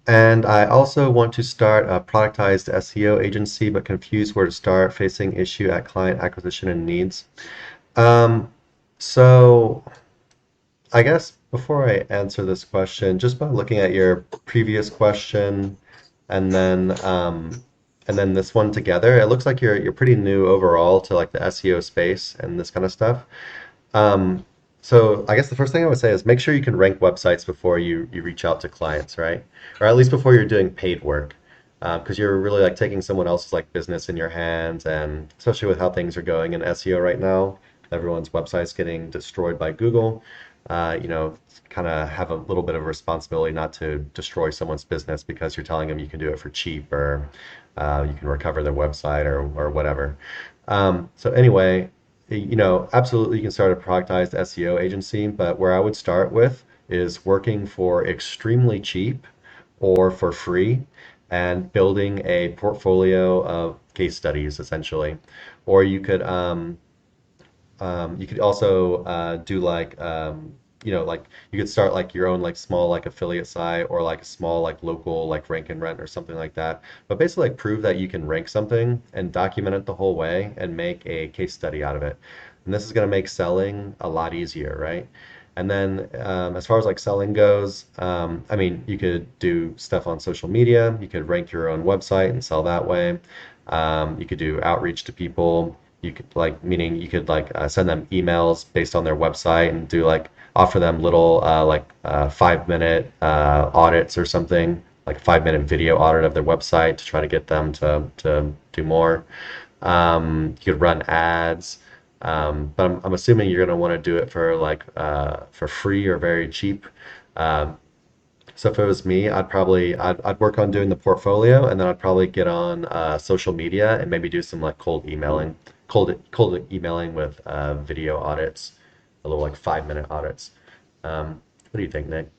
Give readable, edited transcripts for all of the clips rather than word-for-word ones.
And I also want to start a productized SEO agency, but confused where to start, facing issue at client acquisition and needs. Um, so I guess before I answer this question, just by looking at your previous question and then this one together, it looks like you're pretty new overall to like the SEO space and this kind of stuff. Um, so I guess the first thing I would say is make sure you can rank websites before you reach out to clients, right? Or at least before you're doing paid work. Because you're really like taking someone else's like business in your hands, and especially with how things are going in SEO right now, everyone's website's getting destroyed by Google. You know, kind of have a little bit of responsibility not to destroy someone's business because you're telling them you can do it for cheap or you can recover their website or whatever. So anyway, you know, absolutely you can start a productized SEO agency, but where I would start with is working for extremely cheap or for free and building a portfolio of case studies essentially. Or you could also do like you know, like you could start like your own like small like affiliate site or like a small like local like rank and rent or something like that. But basically like prove that you can rank something and document it the whole way and make a case study out of it. And this is going to make selling a lot easier, right? And then as far as like selling goes, I mean, you could do stuff on social media. You could rank your own website and sell that way. You could do outreach to people. You could like, meaning you could like send them emails based on their website and do like offer them little 5 minute audits or something, like a 5 minute video audit of their website to try to get them to do more. You could run ads, but I'm assuming you're going to want to do it for like for free or very cheap. Um, so if it was me, I'd work on doing the portfolio, and then I'd probably get on social media and maybe do some like cold emailing with video audits, a little like 5 minute audits. What do you think, Nick?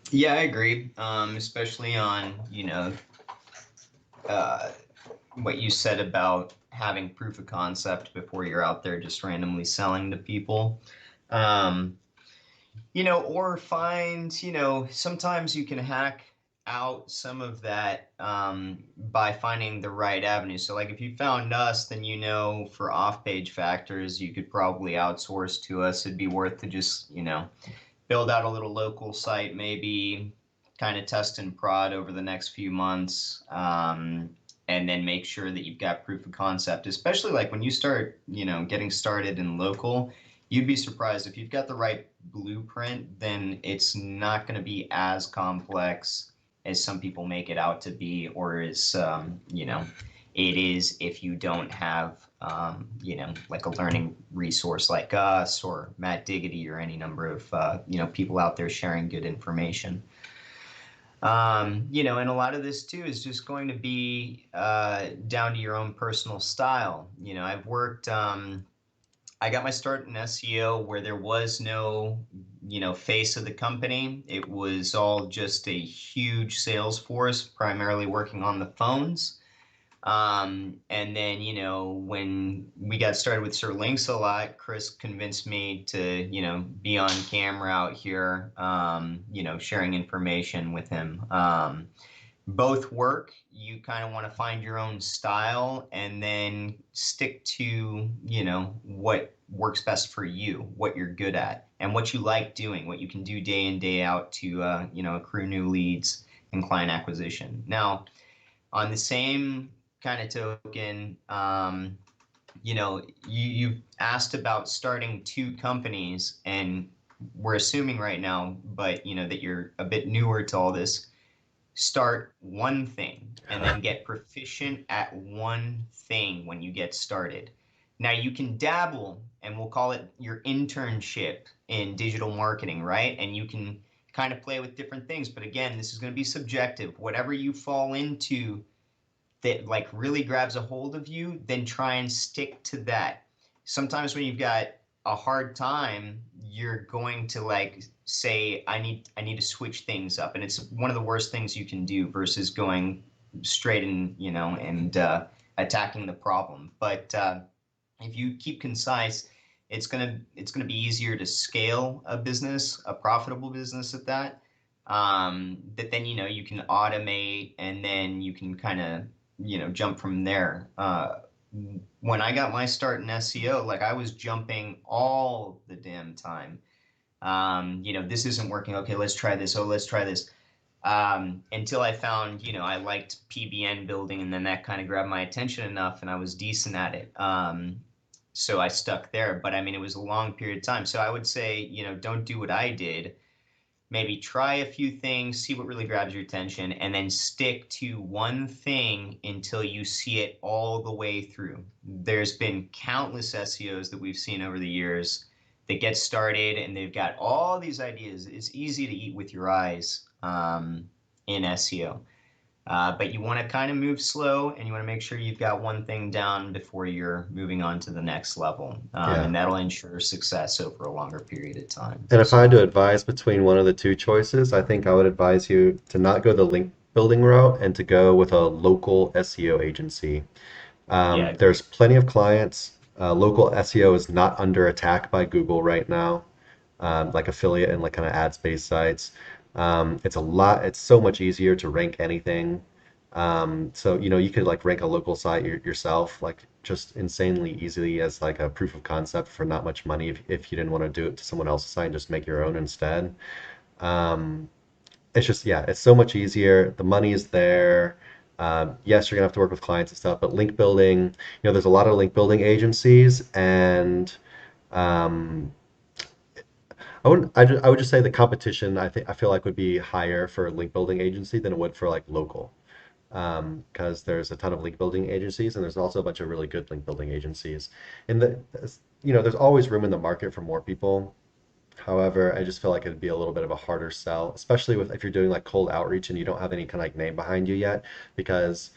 Yeah, I agree. Especially on, uh, what you said about having proof of concept before you're out there just randomly selling to people. Um, or find, sometimes you can hack out some of that by finding the right avenue. So, like if you found us, then for off-page factors, you could probably outsource to us. It'd be worth to just, build out a little local site, maybe kind of test and prod over the next few months, and then make sure that you've got proof of concept. Especially like when you start, getting started in local, you'd be surprised if you've got the right blueprint. Then it's not going to be as complex as some people make it out to be, or as it is if you don't have, like a learning resource like us or Matt Diggity or any number of, people out there sharing good information. And a lot of this too is just going to be down to your own personal style. I got my start in SEO where there was no, face of the company. It was all just a huge sales force, primarily working on the phones. And then, when we got started with Sir Links a lot, Chris convinced me to, be on camera out here, sharing information with him. Both work. You kind of want to find your own style and then stick to, what works best for you, what you're good at, and what you like doing, what you can do day in, day out to, accrue new leads and client acquisition. Now, on the same kind of token, you've asked about starting two companies, and we're assuming right now, but that you're a bit newer to all this. Start one thing and then get proficient at one thing when you get started. Now you can dabble, and we'll call it your internship in digital marketing, right? And you can kind of play with different things. But again, this is going to be subjective. Whatever you fall into that like really grabs a hold of you, then try and stick to that. Sometimes when you've got a hard time, you're going to like say, I need to switch things up. And it's one of the worst things you can do versus going straight in, and attacking the problem. But if you keep concise, it's gonna be easier to scale a business, a profitable business at that. that then, you can automate, and then you can kind of, jump from there. When I got my start in SEO, like, I was jumping all the damn time. This isn't working. Okay, let's try this. Oh, let's try this. Until I found, I liked PBN building, and then that kind of grabbed my attention enough, and I was decent at it. So I stuck there. But I mean, it was a long period of time. So I would say, don't do what I did. Maybe try a few things, see what really grabs your attention, and then stick to one thing until you see it all the way through. There's been countless SEOs that we've seen over the years that get started and they've got all these ideas. It's easy to eat with your eyes in SEO. But you want to kind of move slow, and you want to make sure you've got one thing down before you're moving on to the next level. Yeah. And that'll ensure success over a longer period of time. And if I had So, to advise between one of the two choices, I think I would advise you to not go the link building route and to go with a local SEO agency. yeah, There's agreed. plenty of clients. Local SEO is not under attack by Google right now, like affiliate and like kind of ads-based sites. It's so much easier to rank anything. So, you could like rank a local site yourself, like just insanely easily as like a proof of concept for not much money if you didn't want to do it to someone else's site and just make your own instead. Um, it's just, yeah, it's so much easier. The money is there. Yes, you're gonna have to work with clients and stuff, but link building, there's a lot of link building agencies, and um, I would just say the competition, I feel like would be higher for a link building agency than it would for like local. Because there's a ton of link building agencies, and there's also a bunch of really good link building agencies. And there's always room in the market for more people. However, I just feel like it'd be a little bit of a harder sell, especially with if you're doing like cold outreach and you don't have any kind of like name behind you yet, because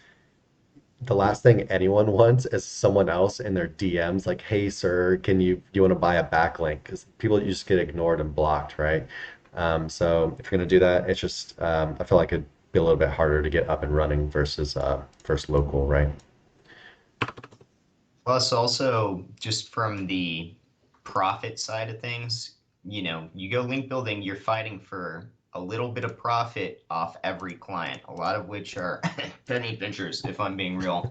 the last thing anyone wants is someone else in their DMs like, "Hey, sir, do you want to buy a backlink?" Because people just get ignored and blocked, right? So if you're gonna do that, it's just I feel like it'd be a little bit harder to get up and running versus local, right? Plus, also, just from the profit side of things, you go link building, you're fighting for a little bit of profit off every client, a lot of which are penny pinchers, if I'm being real,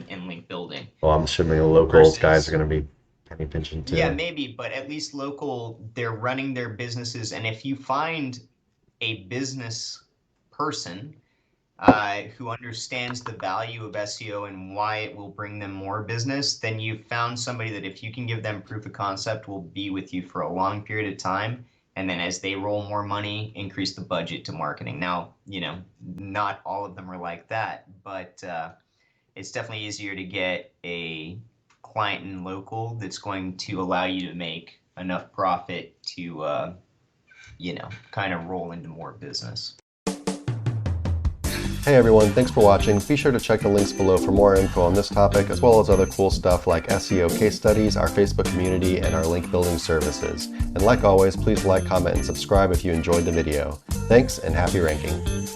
in link building. Well, I'm assuming the local guys are Versus, gonna be penny pinching yeah, too. maybe, but at least local, they're running their businesses. And if you find a business person who understands the value of SEO and why it will bring them more business, then you've found somebody that if you can give them proof of concept will be with you for a long period of time. And then as they roll more money, increase the budget to marketing. Now, not all of them are like that, but it's definitely easier to get a client in local that's going to allow you to make enough profit to, kind of roll into more business. Hey everyone, thanks for watching. Be sure to check the links below for more info on this topic, as well as other cool stuff like SEO case studies, our Facebook community, and our link building services. And like always, please like, comment, and subscribe if you enjoyed the video. Thanks, and happy ranking.